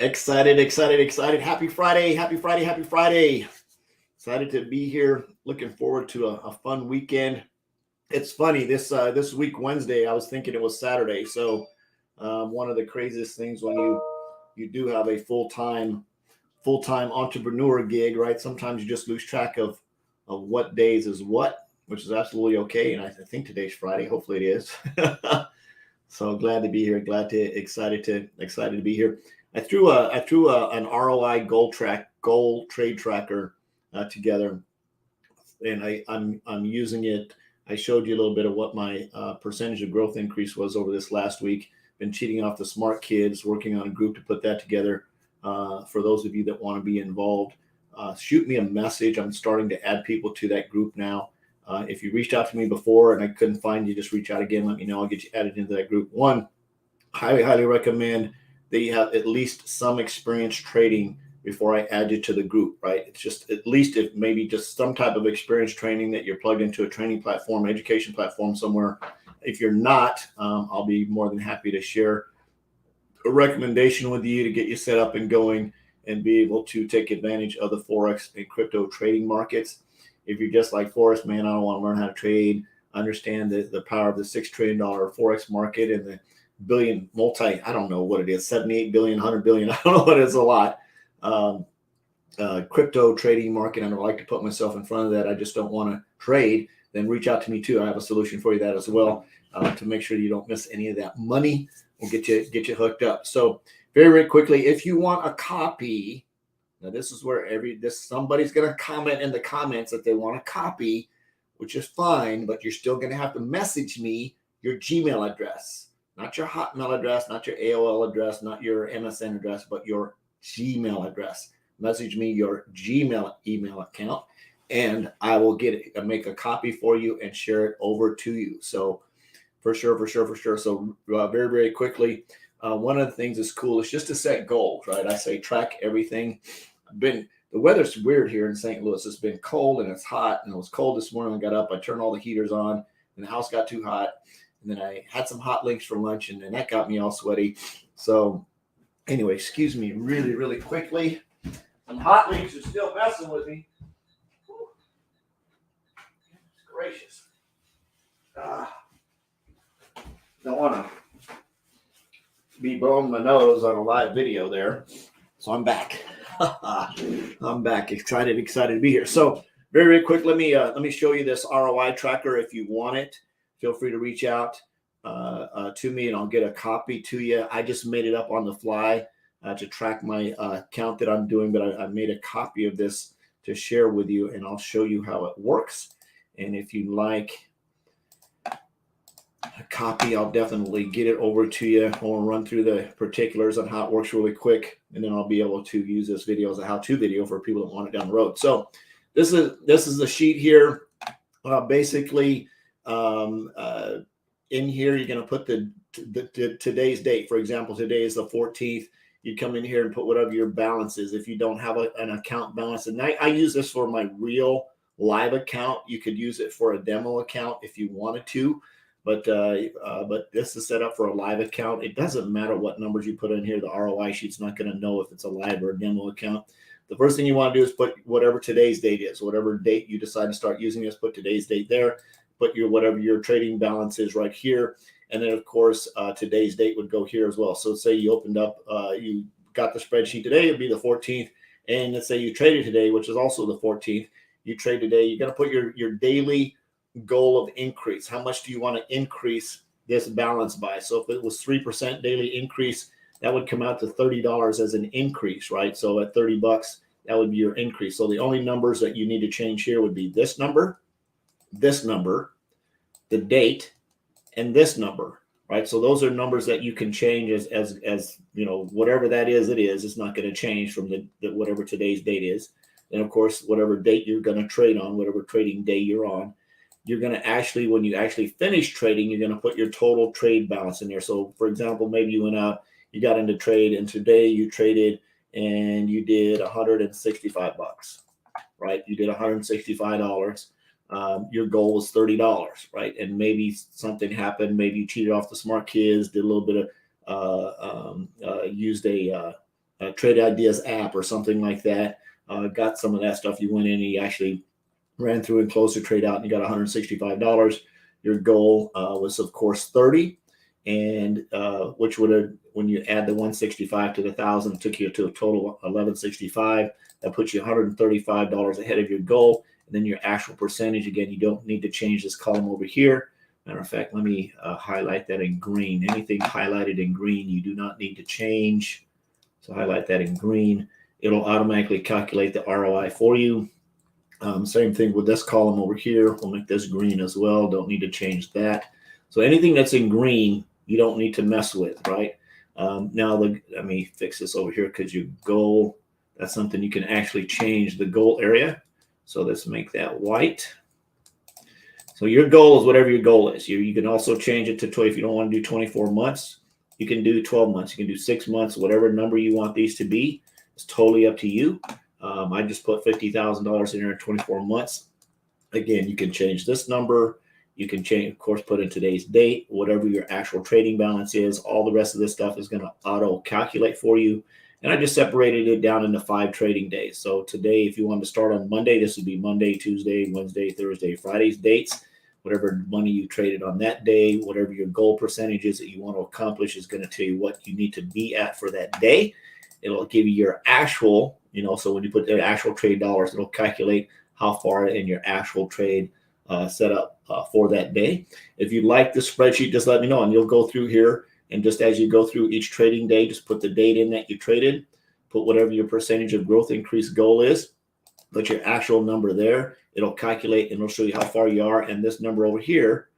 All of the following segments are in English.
Excited. Happy Friday. Excited to be here. Looking forward to a fun weekend. It's funny, this week, Wednesday, I was thinking it was Saturday. So one of the craziest things when you do have a full-time entrepreneur gig, right? Sometimes you just lose track of what days is what, which is absolutely okay. And I think today's Friday. Hopefully it is. So glad to be here. Excited to be here. I threw an ROI goal trade tracker together, and I'm using it. I showed you a little bit of what my percentage of growth increase was over this last week. Been cheating off the smart kids, working on a group to put that together. For those of you that want to be involved, shoot me a message. I'm starting to add people to that group now. If you reached out to me before and I couldn't find you, just reach out again. Let me know. I'll get you added into that group. One, highly recommend that you have at least some experience trading before I add you to the group, right? It's just at least if maybe just some type of experience training that you're plugged into a training platform, education platform somewhere. If you're not, I'll be more than happy to share a recommendation with you to get you set up and going and be able to take advantage of the Forex and crypto trading markets. If you're just like Forrest, man, I don't want to learn how to trade, understand the power of the $6 trillion Forex market and the billion I don't know what it is, 78 billion, 100 billion. I don't know what it is, a lot. Crypto trading market. I don't like to put myself in front of that. I just don't want to trade. Then reach out to me too. I have a solution for you that as well, to make sure you don't miss any of that money. We'll get you hooked up. So very quickly, if you want a copy, now this is where somebody's going to comment in the comments that they want a copy, which is fine, but you're still going to have to message me your Gmail address, not your Hotmail address, not your AOL address, not your MSN address, but your Gmail address. Message me your Gmail email account, and I will make a copy for you and share it over to you. So for sure. So very quickly, one of the things that's cool is just to set goals, right? I say track everything. The weather's weird here in St. Louis. It's been cold and it's hot, and it was cold this morning. I got up, I turned all the heaters on, and the house got too hot. And then I had some hot links for lunch, and then that got me all sweaty. So anyway, excuse me really quickly. Some hot links are still messing with me. Whew. Gracious. Don't want to be blowing my nose on a live video there. So I'm back. I'm back. Excited to be here. So very quick, let me show you this ROI tracker. If you want it, feel free to reach out to me and I'll get a copy to you. I just made it up on the fly to track my count that I'm doing, but I made a copy of this to share with you, and I'll show you how it works. And if you like a copy, I'll definitely get it over to you. I'll run through the particulars on how it works really quick, and then I'll be able to use this video as a how-to video for people that want it down the road. So this is the sheet here. Basically, in here you're going to put the today's date. For example, today is the 14th. You come in here and put whatever your balance is. If you don't have an account balance, and I use this for my real live account. You could use it for a demo account if you wanted to. But this is set up for a live account. It doesn't matter what numbers you put in here. The ROI sheet's not going to know if it's a live or a demo account. The first thing you want to do is put whatever today's date is. Whatever date you decide to start using this, put today's date there. Put whatever your trading balance is right here. And then, of course, today's date would go here as well. So say you opened up, you got the spreadsheet today, it'd be the 14th. And let's say you traded today, which is also the 14th. You trade today, you're going to put your daily goal of increase. How much do you want to increase this balance by? So if it was 3% daily increase, that would come out to $30 as an increase, right? So at $30, that would be your increase. So the only numbers that you need to change here would be this number, the date, and this number, right? So those are numbers that you can change as you know, whatever that is, it's not going to change from the whatever today's date is. And of course, whatever date you're going to trade on, whatever trading day you're on, you're going to actually, when you actually finish trading, you're going to put your total trade balance in there. So for example, maybe you went out, you got into trade, and today you traded and you did $165, right? You did $165. Your goal was $30, right? And maybe something happened. Maybe you cheated off the smart kids, did a little bit of used a Trade Ideas app or something like that. Got some of that stuff. You went in and you actually ran through and closed the trade out and you got $165. Your goal was, of course, 30, and which would have, when you add the 165 to the 1,000, took you to a total of 1165. That puts you $135 ahead of your goal. And then your actual percentage, again, you don't need to change this column over here. Matter of fact, let me highlight that in green. Anything highlighted in green, you do not need to change. So highlight that in green. It'll automatically calculate the ROI for you. Same thing with this column over here. We'll make this green as well. Don't need to change that. So anything that's in green, you don't need to mess with, right? Now, let me fix this over here because your goal, that's something you can actually change the goal area. So let's make that white. So your goal is whatever your goal is. You can also change it to 12. If you don't want to do 24 months, you can do 12 months. You can do 6 months, whatever number you want these to be. It's totally up to you. I just put $50,000 in there in 24 months. Again, you can change this number. You can change, of course, put in today's date, whatever your actual trading balance is. All the rest of this stuff is going to auto calculate for you. And I just separated it down into 5 trading days. So today, if you want to start on Monday, this would be Monday, Tuesday, Wednesday, Thursday, Friday's dates. Whatever money you traded on that day, whatever your goal percentage is that you want to accomplish is going to tell you what you need to be at for that day. It'll give you your actual, so when you put the actual trade dollars, it'll calculate how far in your actual trade set up for that day. If you like the spreadsheet, just let me know, and you'll go through here. And just as you go through each trading day, just put the date in that you traded, put whatever your percentage of growth increase goal is, put your actual number there. It'll calculate and it'll show you how far you are. And this number over here,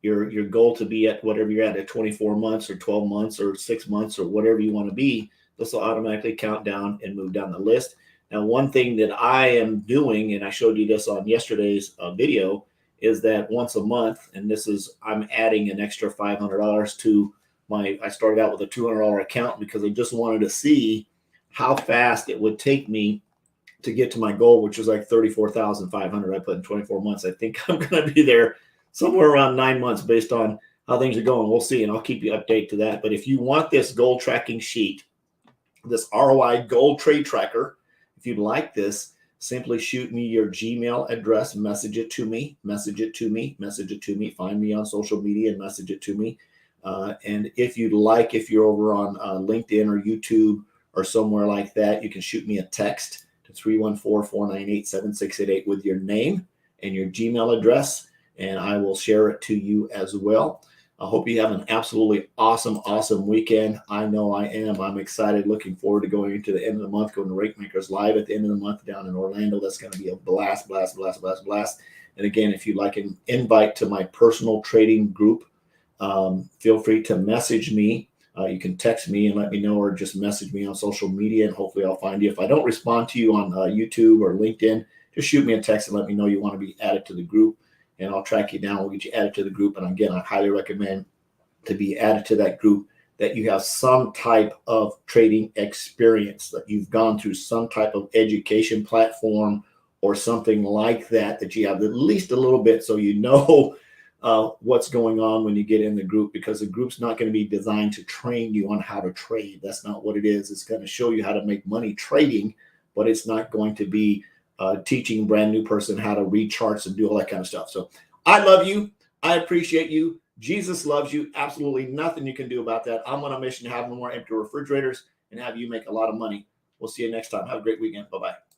your goal to be at whatever you're at 24 months or 12 months or 6 months or whatever you want to be, this will automatically count down and move down the list. Now, one thing that I am doing, and I showed you this on yesterday's video, is that once a month, and I'm adding an extra $500 to I started out with a $200 account because I just wanted to see how fast it would take me to get to my goal, which was like 34,500. I put in 24 months. I think I'm going to be there somewhere around 9 months based on how things are going. We'll see, and I'll keep you updated to that. But if you want this goal tracking sheet, this ROI goal trade tracker, if you'd like this, simply shoot me your Gmail address, message it to me, find me on social media and message it to me. And if you'd like, if you're over on LinkedIn or YouTube or somewhere like that, you can shoot me a text to 314-498-7688 with your name and your Gmail address, and I will share it to you as well. I hope you have an absolutely awesome weekend. I know I am. I'm excited, looking forward to going into the end of the month, going to Rake Makers Live at the end of the month down in Orlando. That's going to be a blast. And again, if you'd like an invite to my personal trading group, feel free to message me. You can text me and let me know, or just message me on social media, and hopefully I'll find you. If I don't respond to you on YouTube or LinkedIn, just shoot me a text and let me know you want to be added to the group, and I'll track you down. We'll get you added to the group. And again, I highly recommend to be added to that group that you have some type of trading experience, that you've gone through some type of education platform or something like that, that you have at least a little bit, so you know what's going on when you get in the group, because the group's not going to be designed to train you on how to trade. That's not what it is. It's going to show you how to make money trading, but it's not going to be teaching a brand new person how to read charts and do all that kind of stuff. So I love you. I appreciate you. Jesus loves you. Absolutely nothing you can do about that. I'm on a mission to have no more empty refrigerators and have you make a lot of money. We'll see you next time. Have a great weekend. Bye-bye.